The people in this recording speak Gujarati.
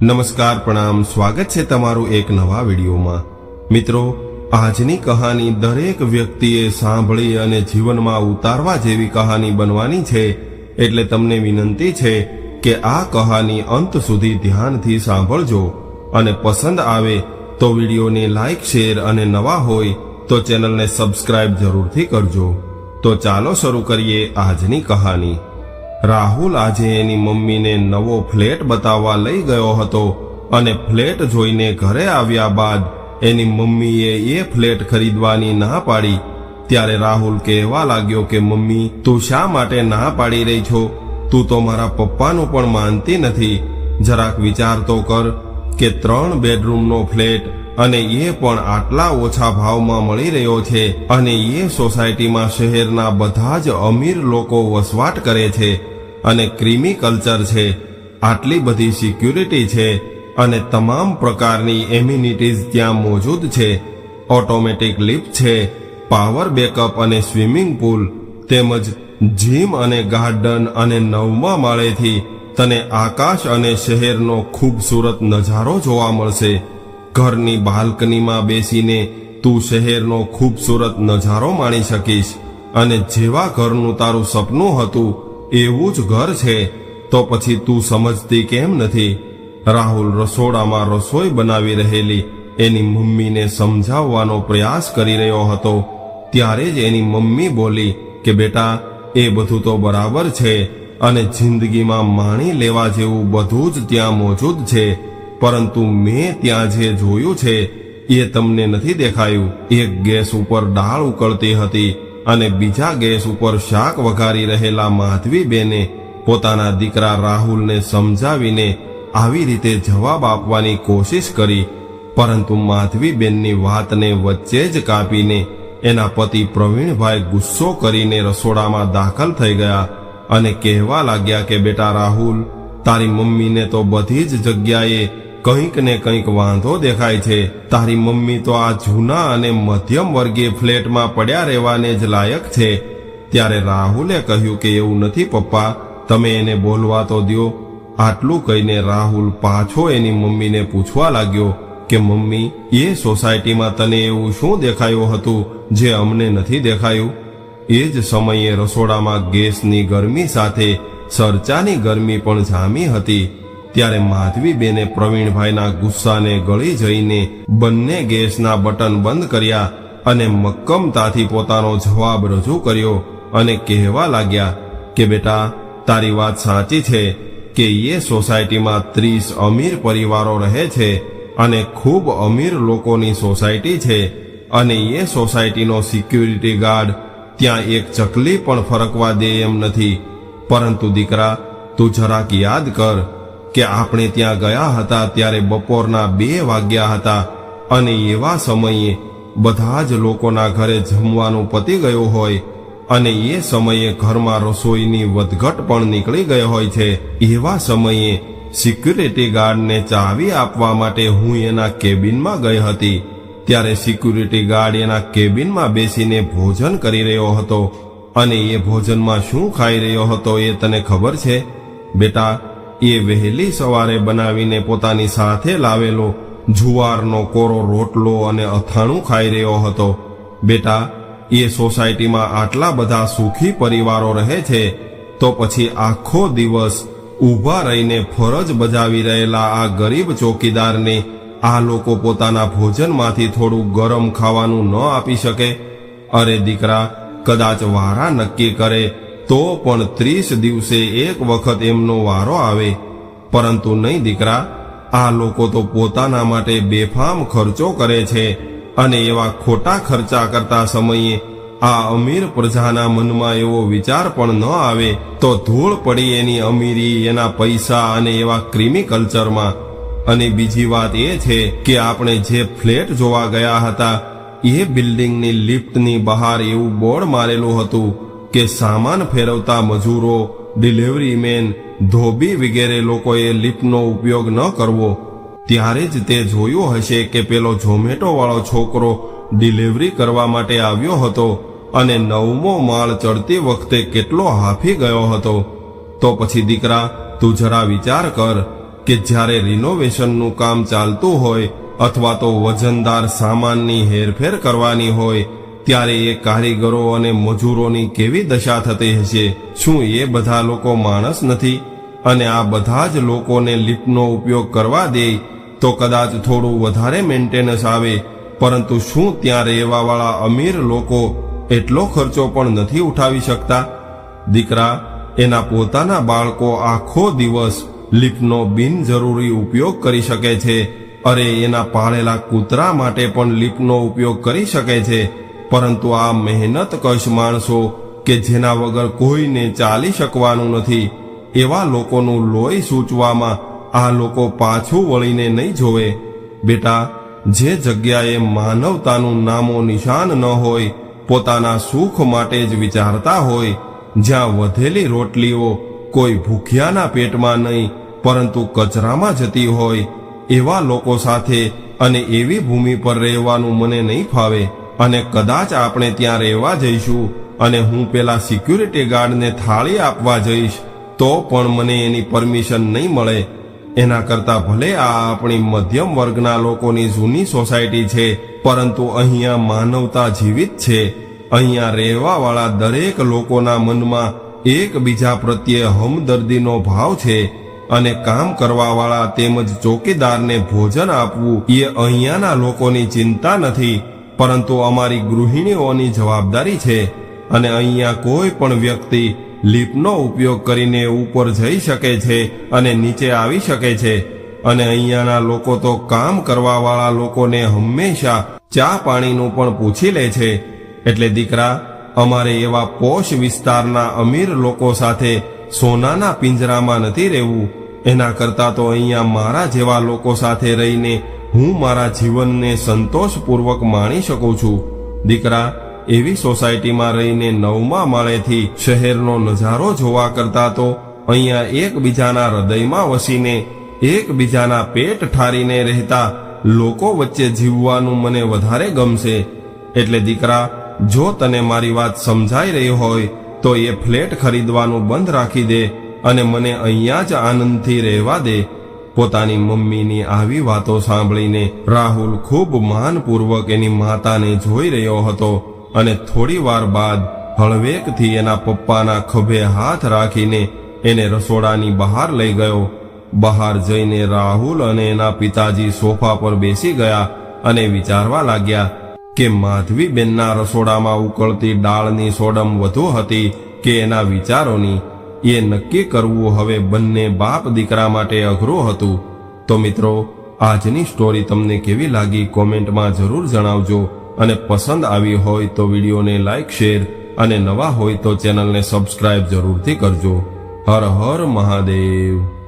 નમસ્કાર, પ્રણામ, સ્વાગત છે તમારું એક નવા વિડીયોમાં। મિત્રો, આજની કહાની દરેક વ્યક્તિએ સાંભળી અને જીવનમાં ઉતારવા જેવી કહાની બનવાની છે, એટલે તમને વિનંતી છે કે આ કહાની અંત સુધી ધ્યાનથી સાંભળજો અને પસંદ આવે તો વિડીયોને લાઈક, શેર અને નવા હોય તો ચેનલને સબસ્ક્રાઇબ જરૂરથી કરજો। તો ચાલો શરૂ કરીએ આજની કહાની। રાહુલ આજે એની મમ્મીને નવો ફ્લેટ બતાવવા લઈ ગયો હતો અને ફ્લેટ જોઈને ઘરે આવ્યા બાદ એની મમ્મીએ એ ફ્લેટ ખરીદવાની ના પાડી। ત્યારે રાહુલ કહેવા લાગ્યો કે મમ્મી, તું શા માટે ના પાડી રહી છો? તું તો મારા પપ્પાનું પણ માનતી નથી। જરાક વિચાર તો કર કે 3 બેડરૂમનો ફ્લેટ અને એ પણ આટલા ઓછા ભાવમાં મળી રહ્યો છે અને એ સોસાયટીમાં શહેરના બધા જ અમીર લોકો વસવાટ કરે છે અને ક્રીમી કલ્ચર છે, આટલી બધી સિક્યુરિટી છે અને તમામ પ્રકારની એમ્યુનિટીઝ ત્યાં મોજૂદ છે। ઓટોમેટિક લિફ્ટ છે, પાવર બેકઅપ અને સ્વિમિંગ પુલ તેમજ જીમ અને ગાર્ડન અને 9મા માળેથી તને આકાશ અને શહેરનો ખૂબસૂરત નજારો જોવા મળશે। ઘરની બાલ્કનીમાં બેસીને તું શહેરનો ખૂબસૂરત નજારો માણી શકીશ અને જેવા ઘરનું તારું સપનું હતું એવું જ ઘર છે। તો પછી તું સમજતી કેમ નથી? રાહુલ રસોડામાં રસોઈ બનાવી રહેલી એની મમ્મીને સમજાવવાનો પ્રયાસ કરી રહ્યો હતો। ત્યારે જ એની મમ્મી બોલી કે બેટા, એ બધું તો બરાબર છે અને જિંદગીમાં માણી લેવા જેવું બધું જ ત્યાં મોજૂદ છે, પરંતુ મેં ત્યાં જે જોયું છે એ તમને નથી દેખાયું। એક ગેસ ઉપર દાળ ઉકળતી હતી અને બીજા ગેસ ઉપર શાક વઘારી રહેલા માધવીબેને પોતાના દીકરા રાહુલને સમજાવીને આવી રીતે જવાબ આપવાની કોશિશ કરી, પરંતુ માધવીબેનની વાતને વચ્ચે જ કાપીને એના પતિ પ્રવીણભાઈ ગુસ્સો કરીને રસોડામાં દાખલ થઈ ગયા અને કહેવા લાગ્યા કે બેટા રાહુલ, તારી મમ્મીને તો બધી જ જગ્યાએ કંઈક ને કંઈક વાંધો દેખાય છે। તારી મમ્મી તો આ જૂના અને મધ્યમ વર્ગીય ફ્લેટમાં પડ્યા રહેવાને જ લાયક છે। ત્યારે રાહુલે કહ્યું કે એવું નથી પપ્પા, તમે એને બોલવા તો દ્યો। આટલું કહીને રાહુલ પાછો એની મમ્મીને પૂછવા લાગ્યો કે મમ્મી, એ સોસાયટીમાં તને એવું શું દેખાયું હતું જે અમને નથી દેખાયું? એ જ સમયે રસોડામાં ગેસની ગરમી સાથે સરચાની ગરમી પણ જામી હતી। ત્યારે માધવીબેને પ્રવીણભાઈના ગુસ્સાને ગળી જઈને બંને ગેસના બટન બંધ કર્યા અને મક્કમતાથી પોતાનો જવાબ રજૂ કર્યો અને કહેવા લાગ્યા કે બેટા, તારી વાત સાચી છે કે એ સોસાયટીમાં 30 અમીર પરિવારો રહે છે અને ખૂબ અમીર લોકોની સોસાયટી છે અને એ સોસાયટીનો સિક્યુરિટી ગાર્ડ ત્યાં એક ચકલી પણ ફરકવા દે એમ નથી। પરંતુ દીકરા, તું જરાક યાદ કર કે આપણે ત્યાં ગયા હતા ત્યારે બપોરના 2 વાગ્યા હતા અને એવા સમયે બધા જ લોકોના ઘરે જમવાનું પતી ગયું હોય અને એ સમયે ઘરમાં રસોઈની વધઘટ પણ નીકળી ગઈ હોય છે। એવા સમયે સિક્યુરિટી ગાર્ડને ચાવી આપવા માટે હું એના કેબિનમાં ગઈ હતી। ત્યારે સિક્યુરિટી ગાર્ડ એના કેબિનમાં બેસીને ભોજન કરી રહ્યો હતો અને એ ભોજનમાં શું ખાઈ રહ્યો હતો એ તને ખબર છે બેટા? એ વહેલી સવારે બનાવીને પોતાની સાથે લાવેલો જુવારનો કોરો રોટલો અને અથાણું ખાઈ રહ્યો હતો। બેટા, એ સોસાયટીમાં આટલા બધા સુખી પરિવારો રહે છે, તો પછી આખો દિવસ ઊભા રહીને ફરજ બજાવી રહેલા આ ગરીબ ચોકીદારને આ લોકો પોતાના ભોજનમાંથી થોડું ગરમ ખાવાનું ન આપી શકે? અરે દીકરા, કદાચ વારા નક્કી કરે તો પણ 30 દિવસે એક વખત એમનો વારો આવે, પરંતુ નહીં દીકરા, આ લોકો તો પોતાના માટે બેફામ ખર્ચો કરે છે અને એવા ખોટા ખર્ચા કરતા સમયે આ અમીર પ્રજાના મનમાં એવો વિચાર પણ ન આવે તો ધૂળ પડી એની અમીરી, એના પૈસા અને એવા ક્રીમી કલ્ચરમાં। અને બીજી વાત એ છે કે આપણે જે ફ્લેટ જોવા ગયા હતા એ બિલ્ડિંગની લિફ્ટની બહાર એવું બોર્ડ મારેલું હતું કે સામાન ફેરવતા મજૂરો, ડિલિવરી મેન, ધોબી વગેરે લોકોએ લિફ્ટનો ઉપયોગ ન કરવો। ત્યારે જ તે જોયું હશે કે પેલો ઝોમેટો વાળો છોકરો ડિલિવરી કરવા માટે આવ્યો હતો અને 9મો માળ ચડતી વખતે કેટલો હાંફી ગયો હતો। તો પછી દીકરા, તું જરા વિચાર કર કે જ્યારે રિનોવેશનનું કામ ચાલતું હોય અથવા તો વજનદાર સામાનની હેરફેર કરવાની હોય ત્યારે એ કારીગરો અને મજૂરોની કેવી દશા થતી હશે? શું એ બધા લોકો માણસ નથી? અને આ બધા જ લોકોને લિફ્ટનો ઉપયોગ કરવા દે તો કદાચ થોડું વધારે મેન્ટેનન્સ આવે, પરંતુ શું ત્યાં રહેવાવાળા અમીર લોકો એટલો ખર્ચો પણ નથી ઉઠાવી શકતા? દીકરા, એના પોતાના બાળકો આખો દિવસ લિફ્ટનો બિનજરૂરી ઉપયોગ કરી શકે છે. અરે, એના પાળેલા કૂતરા માટે પણ લિફ્ટનો ઉપયોગ કરી શકે છે. પરંતુ આ મહેનતકશ માણસો કે જેના વગર કોઈને ચાલી શકવાનું નથી, એવા લોકોનું લોહી સૂચવામાં આ લોકો પાછું વળીને નહીં જોવે. બેટા, જે જગ્યાએ માનવતાનું નામો નિશાન ન હોય, પોતાના સુખ માટે જ વિચારતા હોય, જ્યાં વધેલી રોટલીઓ કોઈ ભૂખ્યાના પેટમાં નહીં પરંતુ કચરામાં જતી હોય, એવા લોકો સાથે અને એવી ભૂમિ પર રહેવાનું મને નહીં ફાવે. અને કદાચ આપણે ત્યાં રહેવા જઈશું અને હું પેલા સિક્યુરિટી ગાર્ડને થાળી આપવા જઈશ તો પણ મને એની પરમિશન નહીં મળે. એના કરતાં ભલે આ આપણી મધ્યમ વર્ગના લોકોની જૂની સોસાયટી છે, પરંતુ અહીંયા માનવતા જીવિત છે. અહીંયા રહેવાવાળા દરેક લોકોના મનમાં એકબીજા પ્રત્યે હમદર્દીનો ભાવ છે. અને કામ કરવાવાળા તેમજ ચોકીદારને ભોજન આપવું એ અહીંયાના લોકોની ચિંતા નથી, પરંતુ અમારી ગૃહિણીઓની જવાબદારી છે. અને અહીંયા કોઈ પણ વ્યક્તિ લિફ્ટનો ઉપયોગ કરીને ઉપર જઈ શકે છે અને નીચે આવી શકે છે. અને અહીંયાના લોકો તો કામ કરવાવાળા લોકોને હંમેશા ચા પાણીનું પણ પૂછી લે છે. એટલે દીકરા, અમારે એવા પોશ વિસ્તારના અમીર લોકો સાથે સોનાના પિંજરામાં નથી રહેવું. એના કરતાં તો અહીંયા મારા જેવા લોકો સાથે રહીને હું મારા જીવનને સંતોષપૂર્વક માણી શકું છું. દીકરા, એવી સોસાયટીમાં રહીને 9મા માળેથી શહેરનો નજારો જોવા કરતાં તો અહીંયા એકબીજાના હૃદયમાં વસીને એકબીજાના પેટ ઠારીને રહેતા લોકો વચ્ચે જીવવાનું મને વધારે ગમશે. એટલે દીકરા, જો તને મારી વાત સમજાઈ રહી હોય તો એ ફ્લેટ ખરીદવાનું બંધ રાખી દે અને મને અહીંયા જ આનંદથી રહેવા દે. પોતાની મમ્મીની આવી વાતો સાંભળીને રાહુલ ખૂબ માનપૂર્વક એની માતાને જોઈ રહ્યો હતો અને થોડી વાર બાદ હળવેકથી એના પપ્પાના ખભે હાથ રાખીને એને રસોડાની બહાર લઈ ગયો. બહાર જઈને રાહુલ અને એના પિતાજી સોફા પર બેસી ગયા અને વિચારવા લાગ્યા કે માધવીબેનના રસોડામાં ઉકળતી દાળની સોડમ વધુ હતી કે એના વિચારોની. એ નક્કી કરવું હવે બંને બાપ દીકરા માટે અઘરું હતું. તો મિત્રો, આજની સ્ટોરી તમને કેવી લાગી કોમેન્ટમાં જરૂર જણાવજો. અને પસંદ આવી હોય તો વિડીયોને લાઈક, શેર અને નવા હોય તો ચેનલને સબસ્ક્રાઇબ જરૂરથી કરજો. હર હર મહાદેવ.